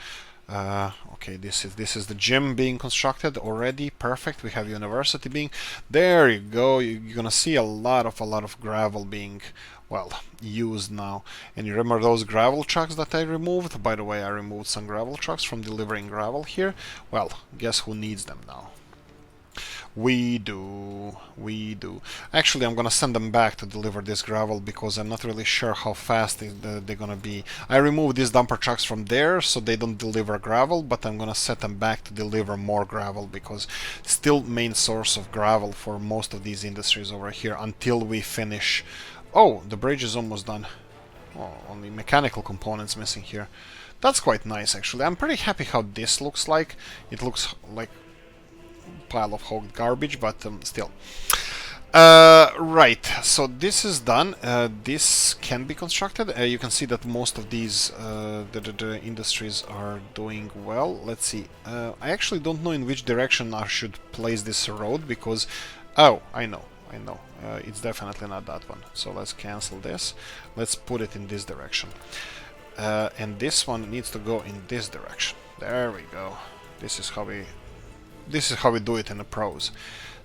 Speaker 1: Okay, this is the gym being constructed already. Perfect. We have university being... There you go. You're gonna see a lot of gravel being, well, used now. And you remember those gravel trucks that I removed? By the way, I removed some gravel trucks from delivering gravel here. Well, guess who needs them now? We do. Actually, I'm gonna send them back to deliver this gravel because I'm not really sure how fast they're gonna be. I removed these dumper trucks from there so they don't deliver gravel, but I'm gonna set them back to deliver more gravel because still main source of gravel for most of these industries over here until we finish. Oh, the bridge is almost done. Oh, only mechanical components missing here. That's quite nice, actually. I'm pretty happy how this looks like. It looks like pile of hog garbage, but still. Right, so this is done. This can be constructed. You can see that most of these the industries are doing well. Let's see. I actually don't know in which direction I should place this road because... Oh, I know. It's definitely not that one. So let's cancel this. Let's put it in this direction. And this one needs to go in this direction. There we go. This is how we This is how we do it in the pros.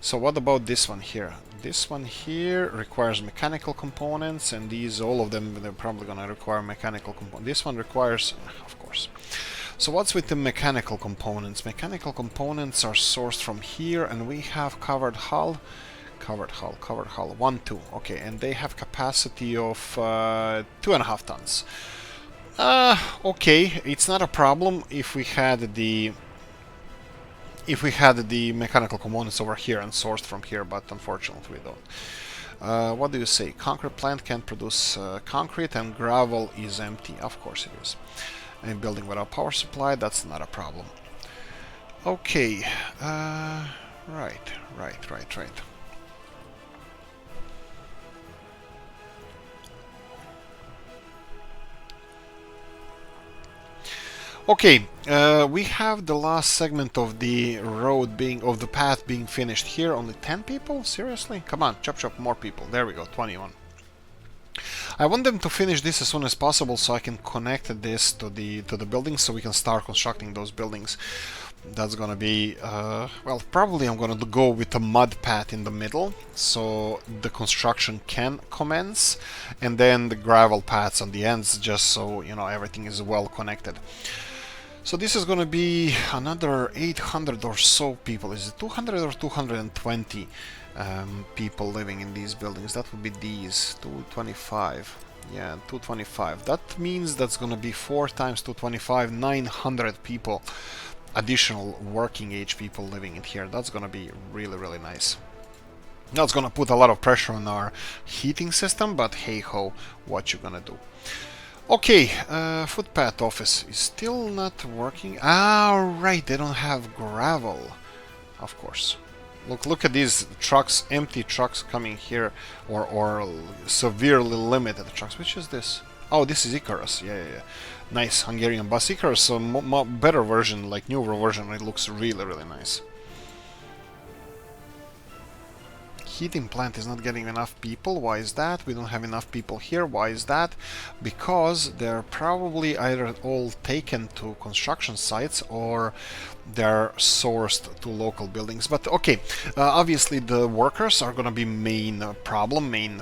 Speaker 1: So what about this one here? This one here requires mechanical components, and these, all of them, they're probably going to require mechanical components. This one requires, of course. So what's with the mechanical components? Mechanical components are sourced from here, and we have covered hull, 1, 2. Okay, and they have capacity of 2.5 tons. Okay, it's not a problem if we had the mechanical components over here and sourced from here, but unfortunately we don't. What do you say? Concrete plant can produce concrete, and gravel is empty. Of course it is. And building without power supply, that's not a problem. Okay. Right. Okay, we have the last segment of the path being finished here. Only 10 people? Seriously? Come on, chop, more people. There we go, 21. I want them to finish this as soon as possible so I can connect this to the buildings so we can start constructing those buildings. That's gonna be, well, probably I'm gonna go with a mud path in the middle so the construction can commence, and then the gravel paths on the ends, just so, you know, everything is well connected. So this is going to be another 800 or so people. Is it 200 or 220 people living in these buildings? That would be these, 225. Yeah, 225. That means that's going to be 4 times 225, 900 people, additional working age people living in here. That's going to be really nice. That's going to put a lot of pressure on our heating system, but hey ho, what you gonna do? Okay, footpath office is still not working. Ah, right, they don't have gravel. Of course. Look at these trucks, empty trucks coming here, or severely limited trucks. Which is this? Oh, this is Icarus. Yeah. Nice Hungarian bus. Icarus, a better version, like newer version. It looks really nice. Heating plant is not getting enough people. Why is that? We don't have enough people here. Why is that? Because they're probably either all taken to construction sites or they're sourced to local buildings. But okay, obviously the workers are going to be main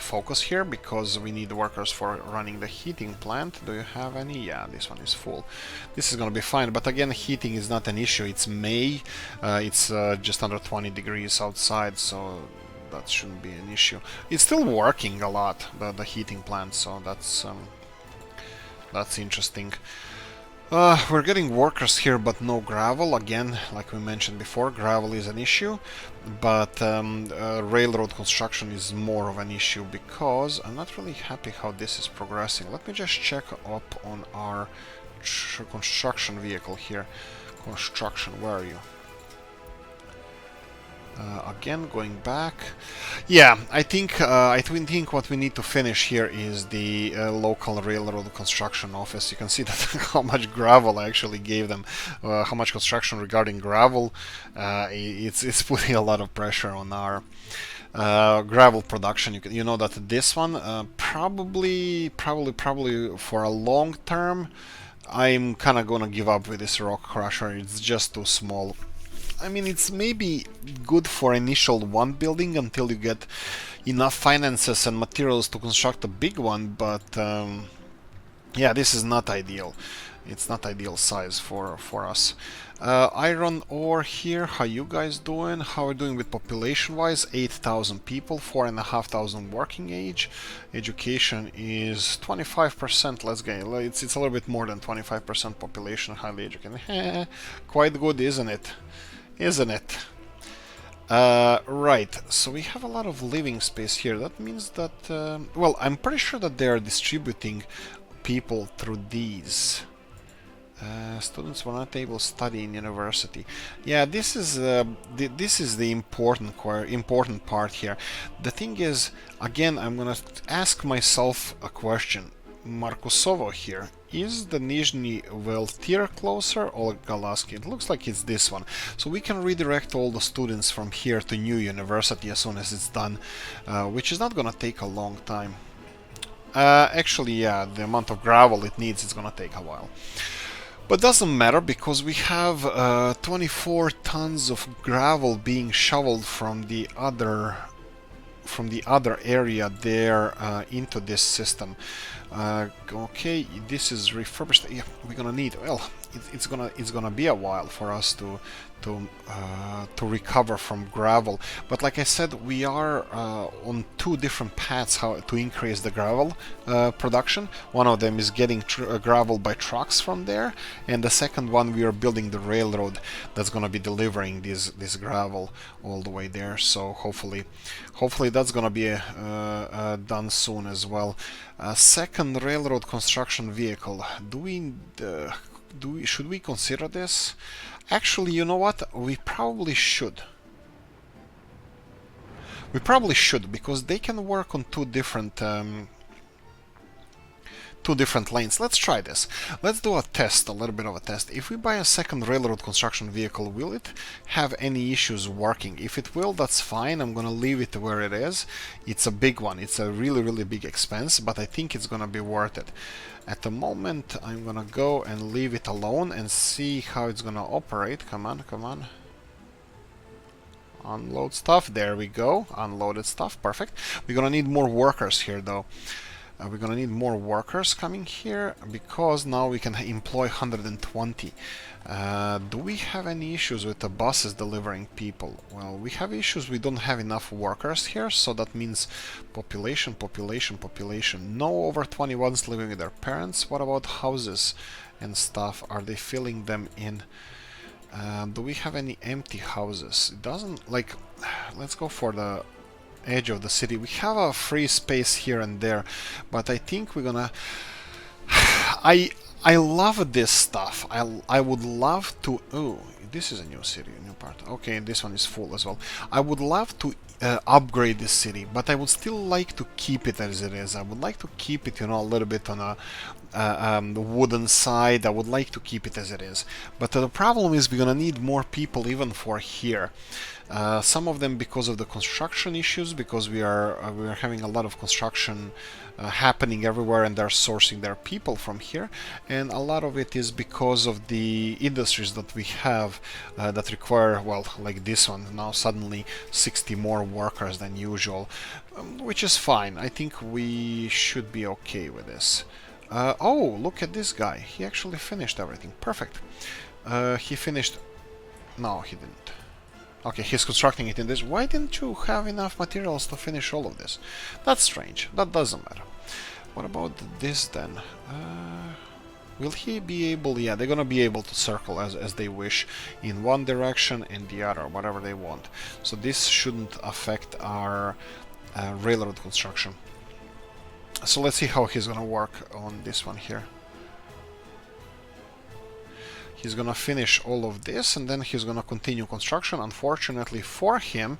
Speaker 1: focus here, because we need workers for running the heating plant. Do you have any? Yeah, this one is full. This is going to be fine, but again, heating is not an issue. It's May, it's just under 20 degrees outside, so that shouldn't be an issue. It's still working a lot, the heating plant, so that's interesting. We're getting workers here, but no gravel. Again, like we mentioned before, gravel is an issue, but railroad construction is more of an issue, because I'm not really happy how this is progressing. Let me just check up on our construction vehicle here. Construction, where are you? Again, going back. Yeah, I think what we need to finish here is the local railroad construction office. You can see that how much gravel I actually gave them, how much construction regarding gravel. It's putting a lot of pressure on our gravel production. You know that this one probably for a long term, I'm kind of gonna give up with this rock crusher. It's just too small. I mean, it's maybe good for initial one building until you get enough finances and materials to construct a big one, but yeah, this is not ideal. It's not ideal size for us. Iron ore here, how you guys doing? How are we doing with population-wise? 8,000 people, 4,500 working age. Education is 25%. Let's get it's a little bit more than 25% population highly educated. Quite good, isn't it? Isn't it? Right, so we have a lot of living space here. That means that, well, I'm pretty sure that they are distributing people through these. Students were not able to study in university. Yeah, this is the important part here. The thing is, again, I'm gonna ask myself a question. Markusovo here. Is the Nizhny Veltir closer or Galaski? It looks like it's this one. So we can redirect all the students from here to new university as soon as it's done, which is not gonna take a long time. Actually, yeah, the amount of gravel it needs is gonna take a while. But doesn't matter because we have 24 tons of gravel being shoveled from the other area there into this system. Okay, this is refurbished. Yeah, we're gonna need. Well, it's gonna be a while for us to recover from gravel. But like I said, we are on two different paths how to increase the gravel production. One of them is getting gravel by trucks from there, and the second one we are building the railroad that's gonna be delivering this gravel all the way there. So hopefully that's gonna be done soon as well. Second railroad construction vehicle. Should we consider this? Actually, you know what? We probably should. We probably should, because they can work on two different lanes. Let's try this. Let's do a test, a little bit of a test. If we buy a second railroad construction vehicle, will it have any issues working? If it will, that's fine. I'm gonna leave it where it is. It's a big one. It's a really big expense, but I think it's gonna be worth it. At the moment, I'm gonna go and leave it alone and see how it's gonna operate. Come on, come on. Unload stuff. There we go. Unloaded stuff. Perfect. We're gonna need more workers here, though. We're gonna need more workers coming here because now we can employ 120. Do we have any issues with the buses delivering people? Well, we have issues. We don't have enough workers here, so that means population. No over 21s living with their parents. What about houses and stuff? Are they filling them in? Do we have any empty houses? It doesn't, like, let's go for the edge of the city. We have a free space here and there, but I think we're gonna I love this stuff. I would love to. Oh, this is a new city, a new part. Okay, this one is full as well. I would love to upgrade this city, but I would still like to keep it as it is. I would like to keep it, you know, a little bit on the wooden side. I would like to keep it as it is. But the problem is we're gonna need more people even for here. Some of them because of the construction issues, because we are having a lot of construction happening everywhere, and they're sourcing their people from here, and a lot of it is because of the industries that we have that require, well, like this one now suddenly 60 more workers than usual, which is fine. I think we should be okay with this. Oh, look at this guy. He actually finished everything. Perfect. He finished. No, he didn't. Okay, he's constructing it in this. Why didn't you have enough materials to finish all of this? That's strange. That doesn't matter. What about this then? Will he be able... Yeah, they're gonna be able to circle as they wish in one direction and the other, whatever they want. So this shouldn't affect our railroad construction. So let's see how he's gonna work on this one here. He's gonna finish all of this and then he's gonna continue construction. Unfortunately for him,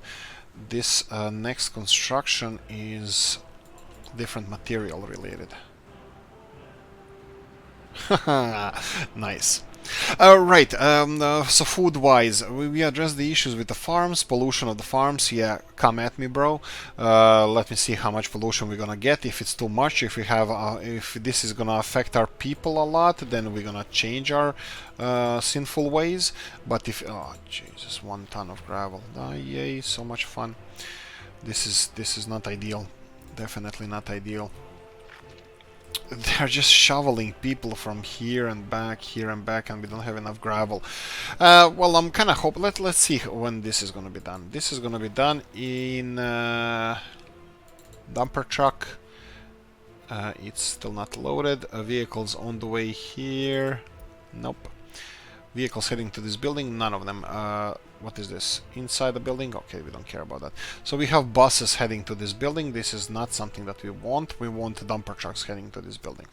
Speaker 1: this next construction is different material related. Nice. Right, so food-wise, we address the issues with the farms, pollution of the farms. Yeah, come at me, bro. Let me see how much pollution we're gonna get. If it's too much, if we have, if this is gonna affect our people a lot, then we're gonna change our sinful ways. But if, oh Jesus, 1 ton of gravel, yay, so much fun. This is not ideal. Definitely not ideal. They're just shoveling people from here and back, and we don't have enough gravel. Well, I'm kind of hoping. Let's see when this is gonna be done. This is gonna be done in dumper truck. It's still not loaded. Vehicles on the way here. Nope. Vehicles heading to this building. None of them. What is this? Inside the building? Okay, we don't care about that. So we have buses heading to this building. This is not something that we want. We want dumper trucks heading to this building.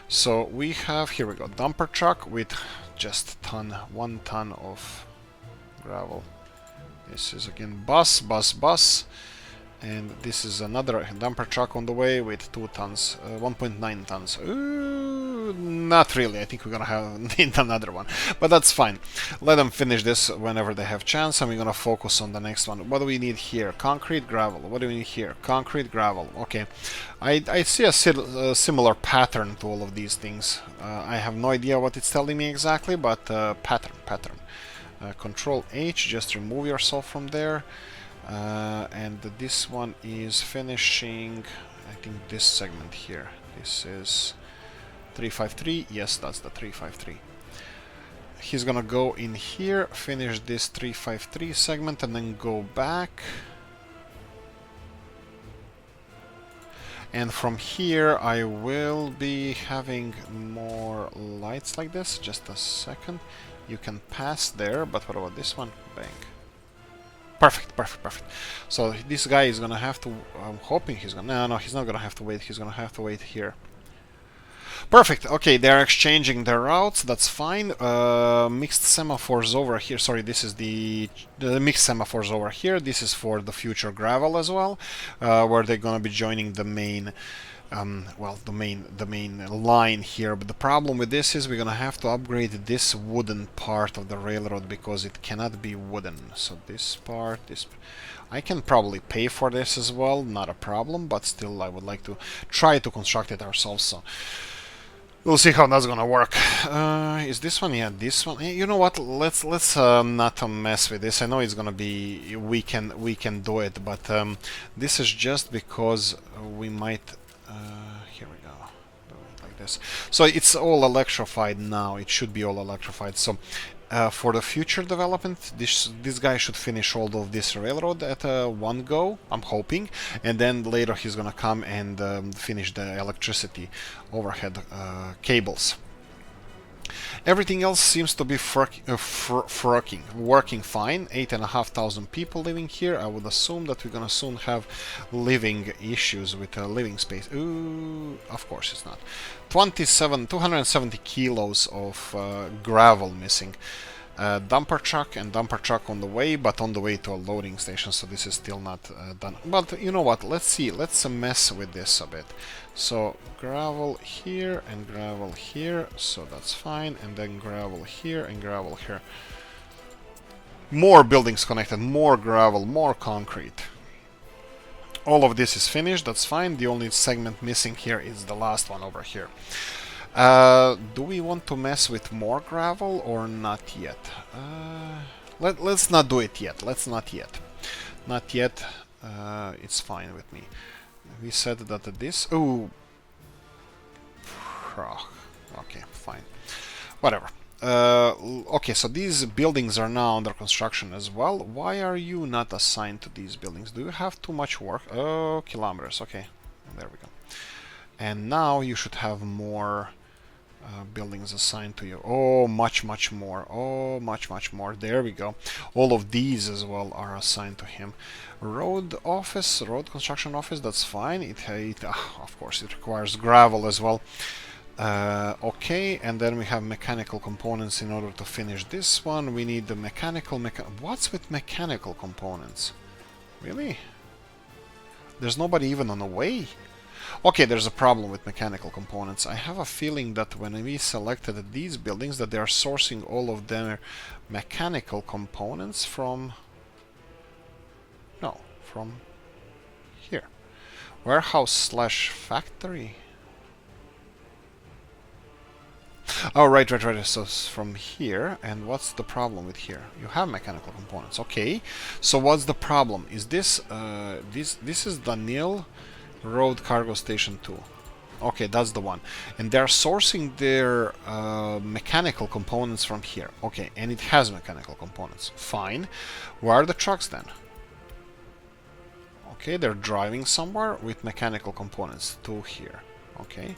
Speaker 1: So we have, here we go, dumper truck with just 1 ton of gravel. This is again bus. And this is another dumper truck on the way with 2 tons, 1.9 tons. Ooh, Not really. I think we're gonna have need another one, but that's fine. Let them finish this whenever they have chance, and we're gonna focus on the next one. What do we need here? Concrete, gravel. What do we need here? Concrete, gravel. Okay, I see a similar pattern to all of these things. I have no idea what it's telling me exactly, but pattern. Control H, just remove yourself from there. And this one is finishing, I think, this segment here. This is 353. Yes, that's the 353. He's gonna go in here, finish this 353 segment, and then go back. And from here I will be having more lights like this. Just a second. You can pass there, but what about this one? Bang. Perfect. So this guy is gonna have to... I'm hoping he's gonna... No, he's not gonna have to wait. He's gonna have to wait here. Perfect. Okay, they're exchanging their routes. That's fine. Mixed semaphores over here. Sorry, this is the mixed semaphores over here. This is for the future gravel as well, where they're gonna be joining the main... well, the main line here. But the problem with this is we're gonna have to upgrade this wooden part of the railroad because it cannot be wooden. So this part, I can probably pay for this as well, not a problem, but still I would like to try to construct it ourselves. So we'll see how that's gonna work. Is this one? Yeah, this one. You know what? Let's not mess with this. I know it's gonna be we can do it, but this is just because we might. Here we go. Do it like this. So it's all electrified now. It should be all electrified. So for the future development, this guy should finish all of this railroad at one go, I'm hoping, and then later he's gonna come and finish the electricity overhead cables. Everything else seems to be working fine. 8,500 people living here. I would assume that we're gonna soon have living issues with living space. Ooh, of course it's not. 270 kilos of gravel missing. Dumper truck on the way, but on the way to a loading station, so this is still not done. But you know what, let's see, let's mess with this a bit. So gravel here and gravel here, so that's fine, and then gravel here and gravel here. More buildings connected, more gravel, more concrete. All of this is finished, that's fine. The only segment missing here is the last one over here. Do we want to mess with more gravel or not yet? Let's not do it yet. Not yet. It's fine with me. We said that this... Oh! Okay, fine. Whatever. Okay, so these buildings are now under construction as well. Why are you not assigned to these buildings? Do you have too much work? Oh, kilometers. Okay, there we go. And now you should have more... buildings assigned to you. Oh, much more. Oh, much more. There we go. All of these as well are assigned to him. Road construction office, that's fine. Of course, it requires gravel as well. Okay, and then we have mechanical components in order to finish this one. We need the mechanical... What's with mechanical components? Really? There's nobody even on the way? Okay, there's a problem with mechanical components. I have a feeling that when we selected these buildings that they are sourcing all of their mechanical components from... No, from here. Warehouse/factory. Oh, right. So it's from here. And what's the problem with here? You have mechanical components. Okay. So what's the problem? Is this... this is Danil Road Cargo Station 2. Okay, that's the one. And they're sourcing their mechanical components from here. Okay, and it has mechanical components. Fine. Where are the trucks then? Okay, they're driving somewhere with mechanical components to here. Okay.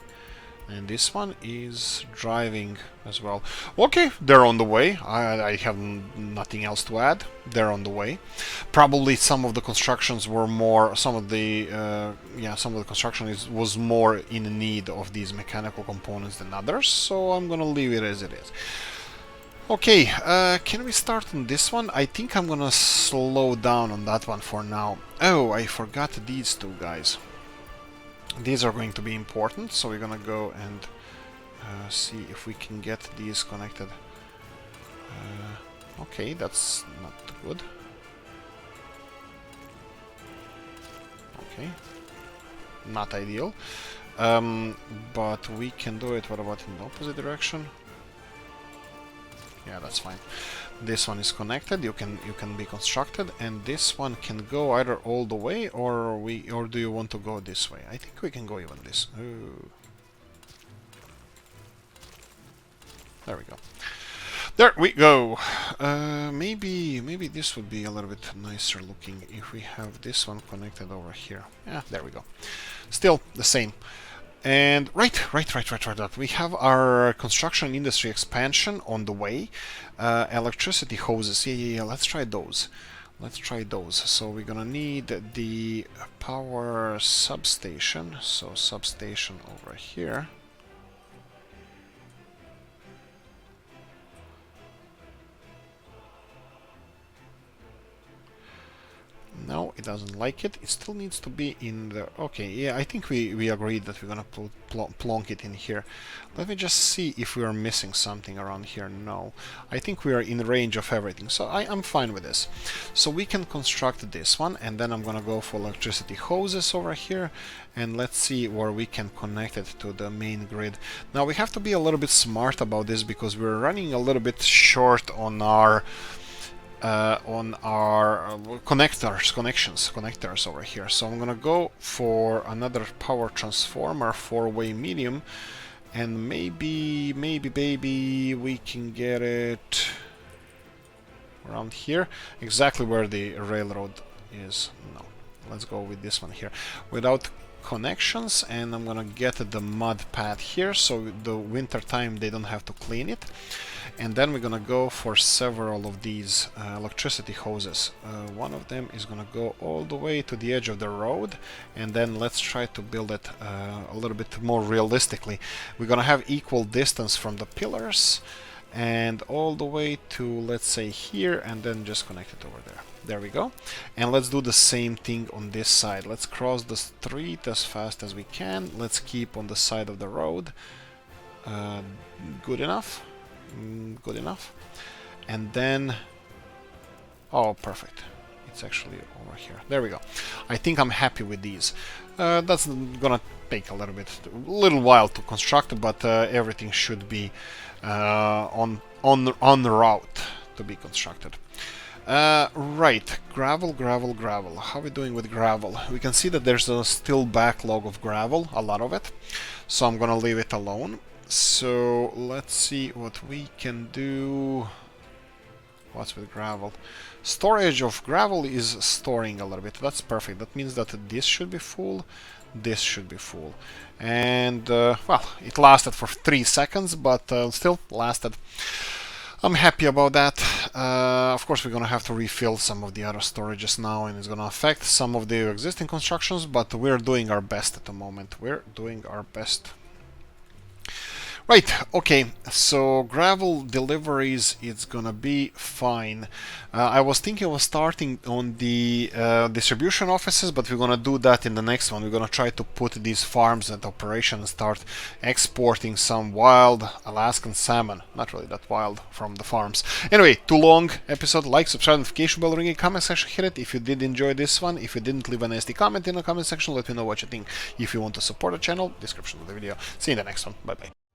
Speaker 1: And this one is driving as well. Okay, they're on the way. I have nothing else to add. They're on the way. Probably some of the constructions were more... Some of the construction was more in need of these mechanical components than others. So I'm gonna leave it as it is. Okay, can we start on this one? I think I'm gonna slow down on that one for now. Oh, I forgot these two guys. These are going to be important, so we're gonna go and See if we can get these connected. Okay, that's not good. Okay, not ideal. But we can do it. What about in the opposite direction? Yeah, that's fine. This one is connected. You can be constructed, and this one can go either all the way, or do you want to go this way? I think we can go even this. Ooh. There we go. There we go. Maybe this would be a little bit nicer looking if we have this one connected over here. Yeah, there we go. Still the same. And right. We have our construction industry expansion on the way. Electricity hoses. Yeah. Let's try those. So we're gonna need the power substation. So substation over here. No, it doesn't like it. It still needs to be in the... Okay, yeah, I think we agreed that we're gonna plonk it in here. Let me just see if we are missing something around here. No, I think we are in range of everything, so I'm fine with this. So we can construct this one, and then I'm gonna go for electricity hoses over here, and let's see where we can connect it to the main grid. Now we have to be a little bit smart about this, because we're running a little bit short on our connectors over here. So I'm gonna go for another power transformer, 4-way medium, and maybe baby we can get it around here, exactly where the railroad is. No, let's go with this one here without connections, and I'm gonna get the mud pad here, so the winter time they don't have to clean it. And then we're gonna go for several of these electricity hoses. One of them is gonna go all the way to the edge of the road, and then let's try to build it a little bit more realistically. We're gonna have equal distance from the pillars and all the way to, let's say, here, and then just connect it over there. There we go. And let's do the same thing on this side. Let's cross the street as fast as we can. Let's keep on the side of the road. Good enough. Good enough. And then, oh, perfect, it's actually over here. There we go. I think I'm happy with these. That's gonna take a little while to construct, but everything should be on the route to be constructed. Right, gravel. How are we doing with gravel? We can see that there's a still backlog of gravel, a lot of it, so I'm gonna leave it alone. So let's see what we can do. What's with gravel? Storage of gravel is storing a little bit. That's perfect. That means that this should be full, this should be full. And, well, it lasted for 3 seconds, but still lasted. I'm happy about that. Of course, we're gonna have to refill some of the other storages now, and it's gonna affect some of the existing constructions, but we're doing our best at the moment. We're doing our best. Right, okay, so gravel deliveries, it's gonna be fine. I was thinking of starting on the distribution offices, but we're gonna do that in the next one. We're gonna try to put these farms at operation and start exporting some wild Alaskan salmon. Not really that wild from the farms. Anyway, too long episode. Like, subscribe, notification bell ringing, comment section, hit it if you did enjoy this one. If you didn't, leave a nasty comment in the comment section. Let me know what you think. If you want to support the channel, description of the video. See you in the next one. Bye bye.